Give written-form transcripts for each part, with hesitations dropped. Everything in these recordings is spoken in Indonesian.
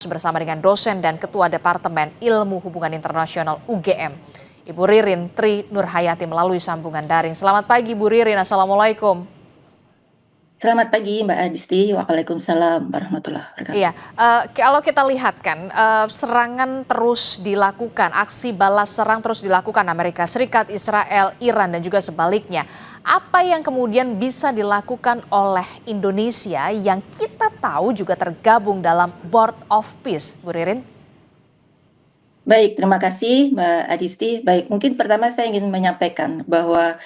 bersama dengan dosen dan Ketua Departemen Ilmu Hubungan Internasional UGM, Ibu Ririn Tri Nurhayati melalui sambungan daring. Selamat pagi Bu Ririn, Assalamualaikum. Selamat pagi Mbak Adisti, Waalaikumsalam warahmatullahi wabarakatuh. Iya, kalau kita lihat kan serangan terus dilakukan, aksi balas serang terus dilakukan Amerika Serikat, Israel, Iran dan juga sebaliknya. Apa yang kemudian bisa dilakukan oleh Indonesia yang kita tahu juga tergabung dalam Board of Peace, Bu Ririn? Baik, terima kasih Mbak Adisti. Baik, mungkin pertama saya ingin menyampaikan bahwa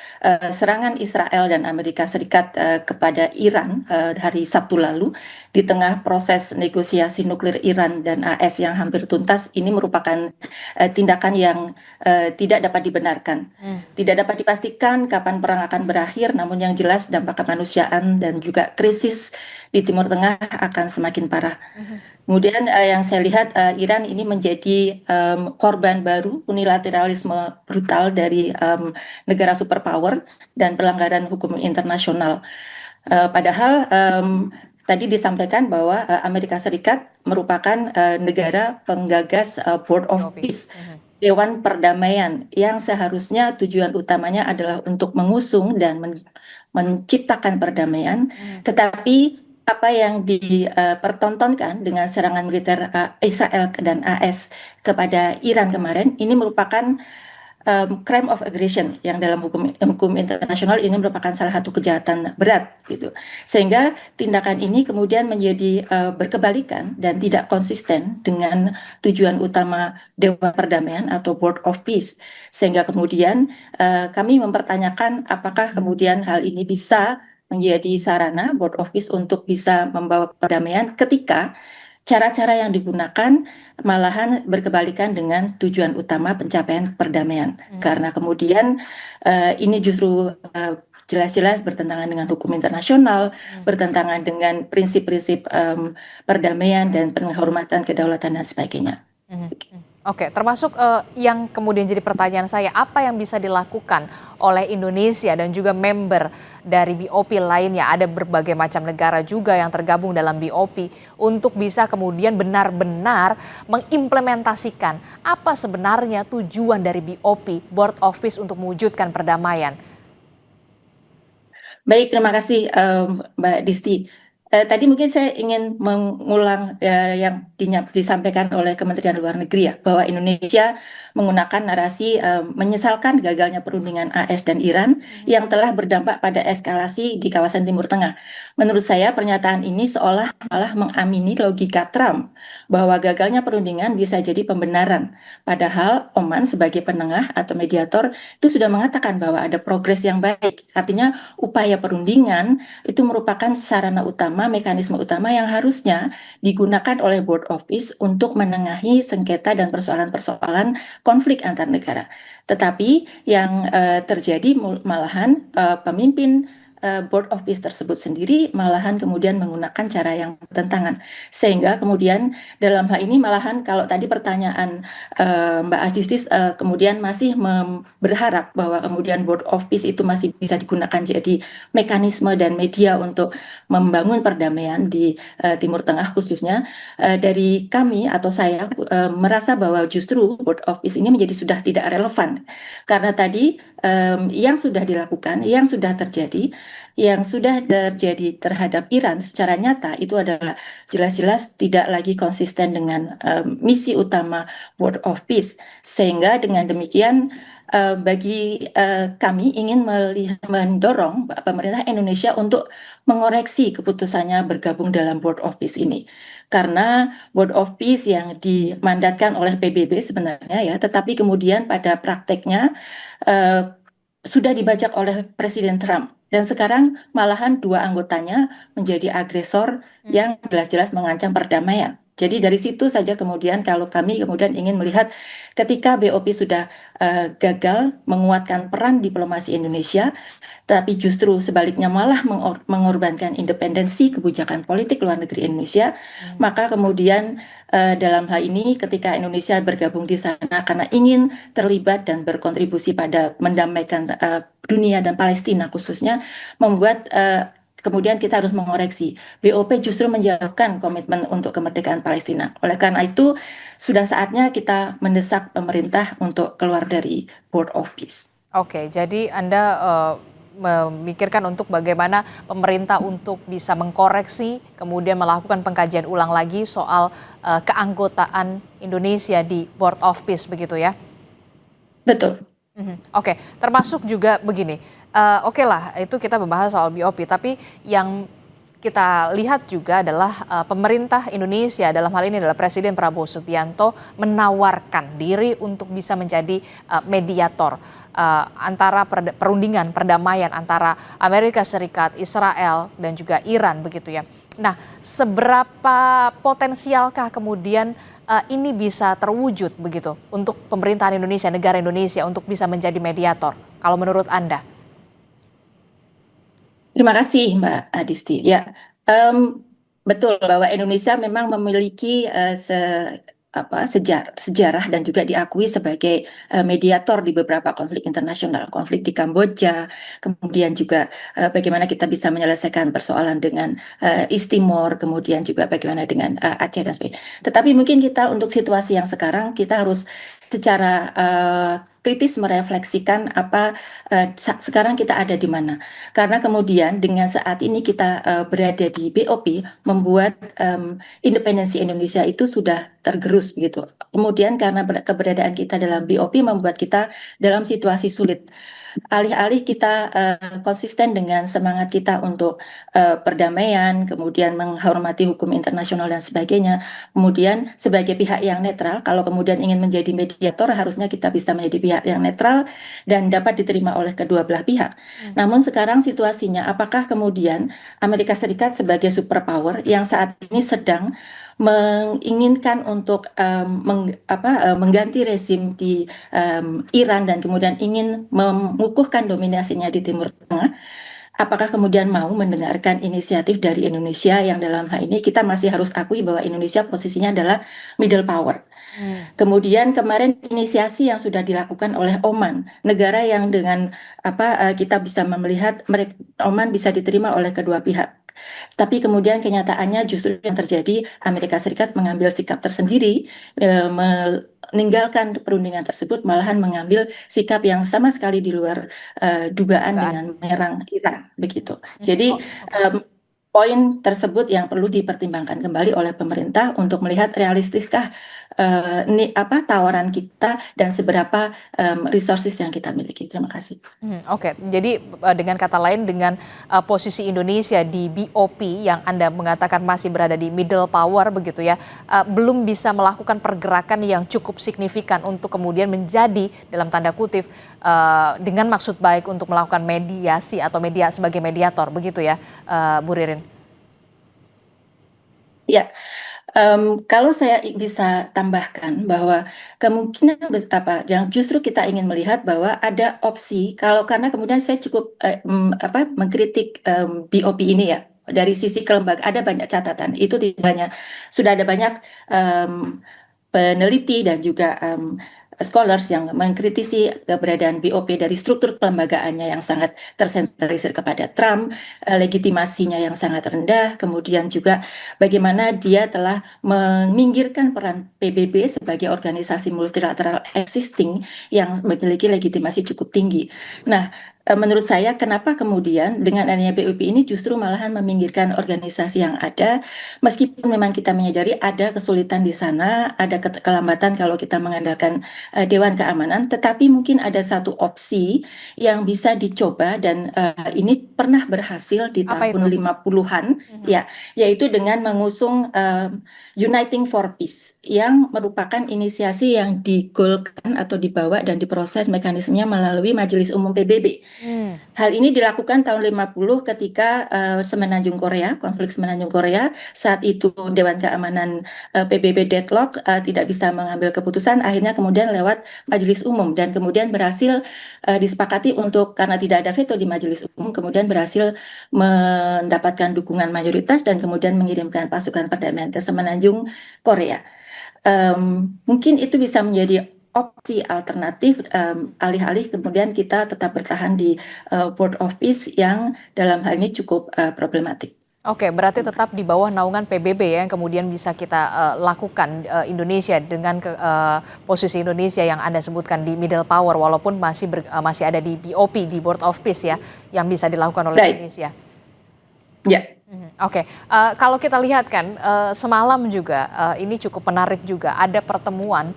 serangan Israel dan Amerika Serikat kepada Iran hari Sabtu lalu di tengah proses negosiasi nuklir Iran dan AS yang hampir tuntas ini merupakan tindakan yang tidak dapat dibenarkan. Tidak dapat dipastikan kapan perang akan berakhir, namun yang jelas dampak kemanusiaan dan juga krisis di Timur Tengah akan semakin parah. Kemudian yang saya lihat Iran ini menjadi korban baru unilateralisme brutal dari negara superpower dan pelanggaran hukum internasional. Padahal tadi disampaikan bahwa Amerika Serikat merupakan negara penggagas Board of Peace, Dewan Perdamaian, yang seharusnya tujuan utamanya adalah untuk mengusung dan menciptakan perdamaian, tetapi apa yang dipertontonkan dengan serangan militer Israel dan AS kepada Iran kemarin ini merupakan crime of aggression yang dalam hukum internasional ini merupakan salah satu kejahatan berat gitu. Sehingga tindakan ini kemudian menjadi berkebalikan dan tidak konsisten dengan tujuan utama Dewan Perdamaian atau Board of Peace. Sehingga kemudian kami mempertanyakan apakah kemudian hal ini bisa menjadi sarana Board of Peace untuk bisa membawa perdamaian ketika cara-cara yang digunakan malahan berkebalikan dengan tujuan utama pencapaian perdamaian. Karena kemudian ini justru jelas-jelas bertentangan dengan hukum internasional, bertentangan dengan prinsip-prinsip perdamaian dan penghormatan kedaulatan dan sebagainya. Oke, termasuk yang kemudian jadi pertanyaan saya, apa yang bisa dilakukan oleh Indonesia dan juga member dari BOP lainnya, ada berbagai macam negara juga yang tergabung dalam BOP, untuk bisa kemudian benar-benar mengimplementasikan apa sebenarnya tujuan dari BOP, Board of Peace, untuk mewujudkan perdamaian. Baik, terima kasih Mbak Disti. Tadi mungkin saya ingin mengulang yang disampaikan oleh Kementerian Luar Negeri ya, bahwa Indonesia menggunakan narasi menyesalkan gagalnya perundingan AS dan Iran yang telah berdampak pada eskalasi di kawasan Timur Tengah. Menurut saya pernyataan ini seolah malah mengamini logika Trump bahwa gagalnya perundingan bisa jadi pembenaran. Padahal Oman sebagai penengah atau mediator itu sudah mengatakan bahwa ada progres yang baik. Artinya upaya perundingan itu merupakan sarana utama, mekanisme utama yang harusnya digunakan oleh Board of Peace untuk menengahi sengketa dan persoalan-persoalan konflik antar negara. Tetapi yang terjadi malahan pemimpin Board of Peace tersebut sendiri malahan kemudian menggunakan cara yang bertentangan. Sehingga kemudian dalam hal ini malahan kalau tadi pertanyaan Mbak Asdistis kemudian masih berharap bahwa kemudian Board of Peace itu masih bisa digunakan jadi mekanisme dan media untuk membangun perdamaian di Timur Tengah khususnya, dari kami atau saya merasa bahwa justru Board of Peace ini menjadi sudah tidak relevan karena tadi yang sudah dilakukan, yang sudah terjadi terhadap Iran secara nyata itu adalah jelas-jelas tidak lagi konsisten dengan misi utama Board of Peace. Sehingga dengan demikian bagi kami ingin mendorong pemerintah Indonesia untuk mengoreksi keputusannya bergabung dalam Board of Peace ini. Karena Board of Peace yang dimandatkan oleh PBB sebenarnya ya, tetapi kemudian pada prakteknya sudah dibajak oleh Presiden Trump. Dan sekarang malahan dua anggotanya menjadi agresor yang jelas-jelas mengancam perdamaian. Jadi dari situ saja kemudian kalau kami kemudian ingin melihat ketika BOP sudah gagal menguatkan peran diplomasi Indonesia, tapi justru sebaliknya malah mengorbankan independensi kebijakan politik luar negeri Indonesia, maka kemudian dalam hal ini ketika Indonesia bergabung di sana karena ingin terlibat dan berkontribusi pada mendamaikan dunia dan Palestina khususnya, membuat kemudian kita harus mengoreksi. BOP justru menjauhkan komitmen untuk kemerdekaan Palestina. Oleh karena itu, sudah saatnya kita mendesak pemerintah untuk keluar dari Board of Peace. Oke, jadi Anda memikirkan untuk bagaimana pemerintah untuk bisa mengkoreksi, kemudian melakukan pengkajian ulang lagi soal keanggotaan Indonesia di Board of Peace, begitu ya? Betul. Oke, termasuk juga begini, oke lah itu kita membahas soal BOP, tapi yang kita lihat juga adalah pemerintah Indonesia dalam hal ini adalah Presiden Prabowo Subianto menawarkan diri untuk bisa menjadi mediator antara perundingan perdamaian antara Amerika Serikat, Israel dan juga Iran begitu ya. Nah, seberapa potensialkah kemudian ini bisa terwujud begitu untuk pemerintahan Indonesia, negara Indonesia untuk bisa menjadi mediator kalau menurut Anda? Terima kasih Mbak Adisti. Ya, betul bahwa Indonesia memang memiliki sejarah dan juga diakui sebagai mediator di beberapa konflik internasional, konflik di Kamboja, kemudian juga bagaimana kita bisa menyelesaikan persoalan dengan East Timor, kemudian juga bagaimana dengan Aceh dan sebagainya. Tetapi mungkin kita untuk situasi yang sekarang kita harus secara kritis merefleksikan apa sekarang kita ada di mana. Karena kemudian dengan saat ini kita berada di BOP membuat independensi Indonesia itu sudah tergerus begitu. Kemudian karena keberadaan kita dalam BOP membuat kita dalam situasi sulit. Alih-alih kita konsisten dengan semangat kita untuk perdamaian, kemudian menghormati hukum internasional dan sebagainya, kemudian sebagai pihak yang netral, kalau kemudian ingin menjadi mediator harusnya kita bisa menjadi pihak yang netral dan dapat diterima oleh kedua belah pihak. Namun sekarang situasinya, apakah kemudian Amerika Serikat sebagai superpower yang saat ini sedang menginginkan untuk mengganti rezim di Iran dan kemudian ingin mengukuhkan dominasinya di Timur Tengah, apakah kemudian mau mendengarkan inisiatif dari Indonesia yang dalam hal ini kita masih harus akui bahwa Indonesia posisinya adalah middle power. Kemudian kemarin inisiasi yang sudah dilakukan oleh Oman, negara yang dengan kita bisa melihat Oman bisa diterima oleh kedua pihak. Tapi kemudian kenyataannya justru yang terjadi Amerika Serikat mengambil sikap tersendiri, meninggalkan perundingan tersebut, malahan mengambil sikap yang sama sekali di luar dugaan dengan menyerang Iran begitu. Jadi poin tersebut yang perlu dipertimbangkan kembali oleh pemerintah untuk melihat realistiskah tawaran kita dan seberapa resources yang kita miliki. Terima kasih. Oke, jadi dengan kata lain dengan posisi Indonesia di BOP yang Anda mengatakan masih berada di middle power begitu ya, belum bisa melakukan pergerakan yang cukup signifikan untuk kemudian menjadi dalam tanda kutip dengan maksud baik untuk melakukan mediasi atau sebagai mediator begitu ya, Bu Ririn? Ya. Kalau saya bisa tambahkan bahwa kemungkinan yang justru kita ingin melihat bahwa ada opsi karena kemudian saya cukup mengkritik BOP ini ya dari sisi kelembagaan ada banyak catatan itu tidak hanya sudah ada banyak peneliti dan juga scholars yang mengkritisi keberadaan BOP dari struktur kelembagaannya yang sangat tersentralisir kepada Trump, legitimasinya yang sangat rendah, kemudian juga bagaimana dia telah meminggirkan peran PBB sebagai organisasi multilateral existing yang memiliki legitimasi cukup tinggi. Nah, menurut saya kenapa kemudian dengan adanya BOP ini justru malahan meminggirkan organisasi yang ada, meskipun memang kita menyadari ada kesulitan di sana, ada kelambatan kalau kita mengandalkan Dewan Keamanan, tetapi mungkin ada satu opsi yang bisa dicoba dan ini pernah berhasil di tahun 50-an ya, yaitu dengan mengusung Uniting for Peace yang merupakan inisiasi yang digolkan atau dibawa dan diproses mekanismenya melalui Majelis Umum PBB. Hal ini dilakukan tahun 50 ketika Semenanjung Korea, konflik Semenanjung Korea, saat itu Dewan Keamanan PBB deadlock, tidak bisa mengambil keputusan, akhirnya kemudian lewat Majelis Umum dan kemudian berhasil disepakati untuk karena tidak ada veto di Majelis Umum, kemudian berhasil mendapatkan dukungan mayoritas dan kemudian mengirimkan pasukan perdamaian ke Semenanjung Korea. Mungkin itu bisa menjadi opsi alternatif alih-alih kemudian kita tetap bertahan di Board of Peace yang dalam hal ini cukup problematik. Oke, berarti tetap di bawah naungan PBB ya yang kemudian bisa kita lakukan Indonesia dengan posisi Indonesia yang Anda sebutkan di middle power walaupun masih ada di BOP di Board of Peace ya yang bisa dilakukan oleh Baik. Indonesia. Ya. Oke, kalau kita lihat kan semalam juga ini cukup menarik juga ada pertemuan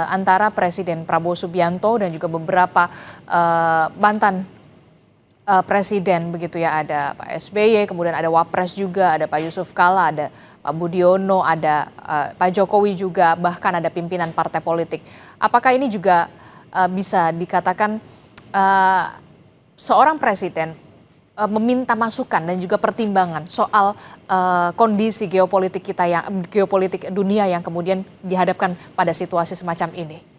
antara Presiden Prabowo Subianto dan juga beberapa mantan presiden begitu ya, ada Pak SBY, kemudian ada Wapres juga, ada Pak Yusuf Kalla, ada Pak Budiono, ada Pak Jokowi juga, bahkan ada pimpinan partai politik. Apakah ini juga bisa dikatakan seorang presiden meminta masukan dan juga pertimbangan soal kondisi geopolitik kita geopolitik dunia yang kemudian dihadapkan pada situasi semacam ini?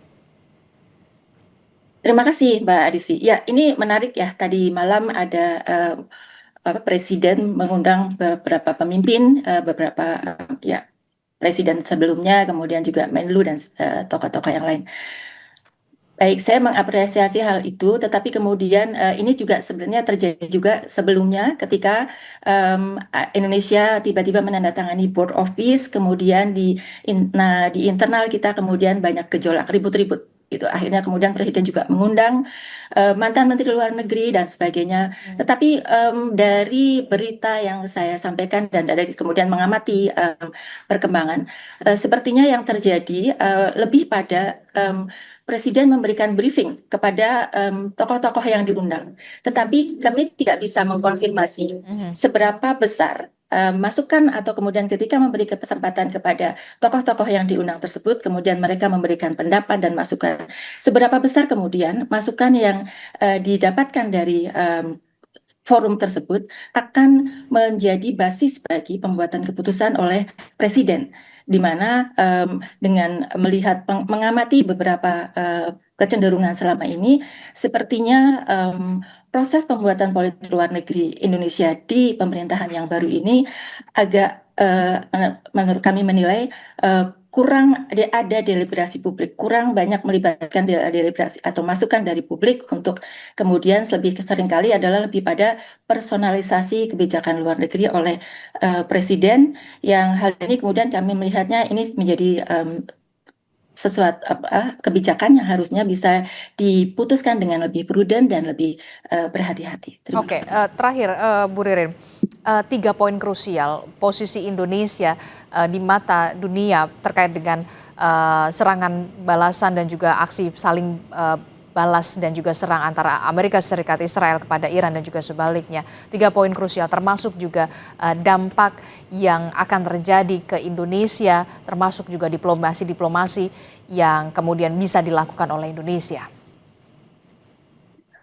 Terima kasih Mbak Adisti. Ya, ini menarik ya. Tadi malam ada Presiden mengundang beberapa pemimpin, beberapa ya presiden sebelumnya, kemudian juga Menlu dan tokoh-tokoh yang lain. Baik, saya mengapresiasi hal itu, tetapi kemudian ini juga sebenarnya terjadi juga sebelumnya ketika Indonesia tiba-tiba menandatangani Board of Peace, kemudian di internal kita kemudian banyak gejolak, ribut-ribut. Gitu. Akhirnya kemudian Presiden juga mengundang mantan Menteri Luar Negeri dan sebagainya. Tetapi dari berita yang saya sampaikan dan dari kemudian mengamati perkembangan, sepertinya yang terjadi lebih pada Presiden memberikan briefing kepada tokoh-tokoh yang diundang, tetapi kami tidak bisa mengkonfirmasi seberapa besar masukan atau kemudian ketika memberi kesempatan kepada tokoh-tokoh yang diundang tersebut, kemudian mereka memberikan pendapat dan masukan. Seberapa besar kemudian masukan yang didapatkan dari forum tersebut akan menjadi basis bagi pembuatan keputusan oleh Presiden, di mana dengan melihat mengamati beberapa kecenderungan selama ini, sepertinya proses pembuatan politik luar negeri Indonesia di pemerintahan yang baru ini agak menurut kami menilai kurang ada deliberasi publik, kurang banyak melibatkan deliberasi atau masukan dari publik untuk kemudian lebih seringkali adalah lebih pada personalisasi kebijakan luar negeri oleh Presiden, yang hal ini kemudian kami melihatnya ini menjadi sesuatu kebijakan yang harusnya bisa diputuskan dengan lebih prudent dan lebih berhati-hati. Oke, terakhir Bu Ririn, 3 poin krusial posisi Indonesia di mata dunia terkait dengan serangan balasan dan juga aksi saling balas dan juga serang antara Amerika Serikat Israel kepada Iran dan juga sebaliknya. 3 poin krusial termasuk juga dampak yang akan terjadi ke Indonesia, termasuk juga diplomasi yang kemudian bisa dilakukan oleh Indonesia.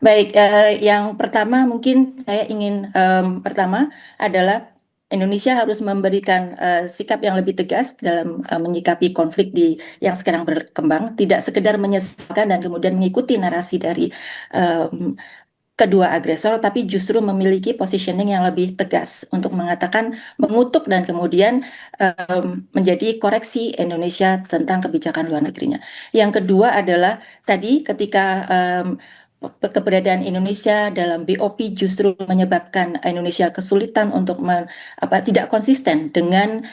Baik, yang pertama mungkin saya ingin pertama adalah Indonesia harus memberikan sikap yang lebih tegas dalam menyikapi konflik yang sekarang berkembang, tidak sekedar menyesalkan dan kemudian mengikuti narasi dari kedua agresor, tapi justru memiliki positioning yang lebih tegas untuk mengatakan, mengutuk dan kemudian menjadi koreksi Indonesia tentang kebijakan luar negerinya. Yang kedua adalah tadi ketika keberadaan Indonesia dalam BOP justru menyebabkan Indonesia kesulitan untuk tidak konsisten dengan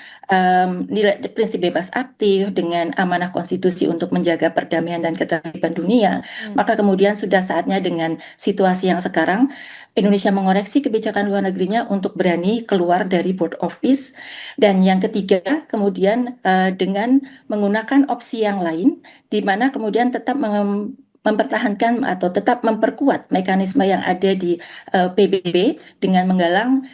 nilai prinsip bebas aktif, dengan amanah konstitusi untuk menjaga perdamaian dan ketertiban dunia, maka kemudian sudah saatnya dengan situasi yang sekarang Indonesia mengoreksi kebijakan luar negerinya untuk berani keluar dari Board of Peace. Dan yang ketiga kemudian dengan menggunakan opsi yang lain, di mana kemudian tetap mempertahankan atau tetap memperkuat mekanisme yang ada di PBB dengan menggalang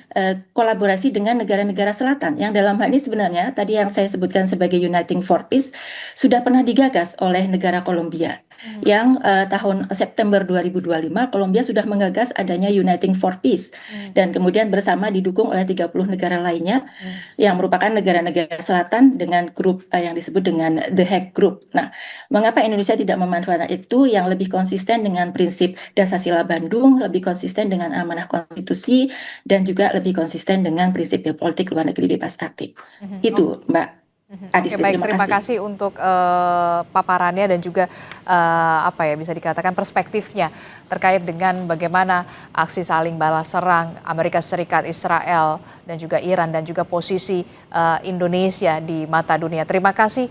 kolaborasi dengan negara-negara selatan yang dalam hal ini sebenarnya tadi yang saya sebutkan sebagai Uniting for Peace sudah pernah digagas oleh negara Kolombia yang tahun September 2025 Kolombia sudah menggagas adanya Uniting for Peace dan kemudian bersama didukung oleh 30 negara lainnya yang merupakan negara-negara selatan dengan grup yang disebut dengan The Hague Group. Nah, mengapa Indonesia tidak memanfaatkan itu yang lebih konsisten dengan prinsip Dasar-Sila Bandung, lebih konsisten dengan amanah konstitusi, dan juga lebih konsisten dengan prinsip politik luar negeri bebas aktif. Itu, Mbak. Oke, Adisti, baik. terima Terima kasih. kasih untuk paparannya dan juga apa ya bisa dikatakan perspektifnya terkait dengan bagaimana aksi saling balas serang Amerika Serikat, Israel, dan juga Iran dan juga posisi Indonesia di mata dunia. Terima kasih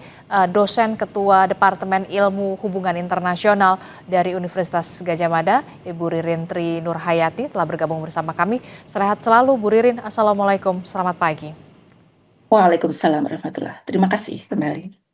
dosen Ketua Departemen Ilmu Hubungan Internasional dari Universitas Gadjah Mada, Ibu Ririn Tri Nurhayati telah bergabung bersama kami. Sehat selalu Bu Ririn. Assalamualaikum. Selamat pagi. Waalaikumsalam warahmatullah. Terima kasih kembali.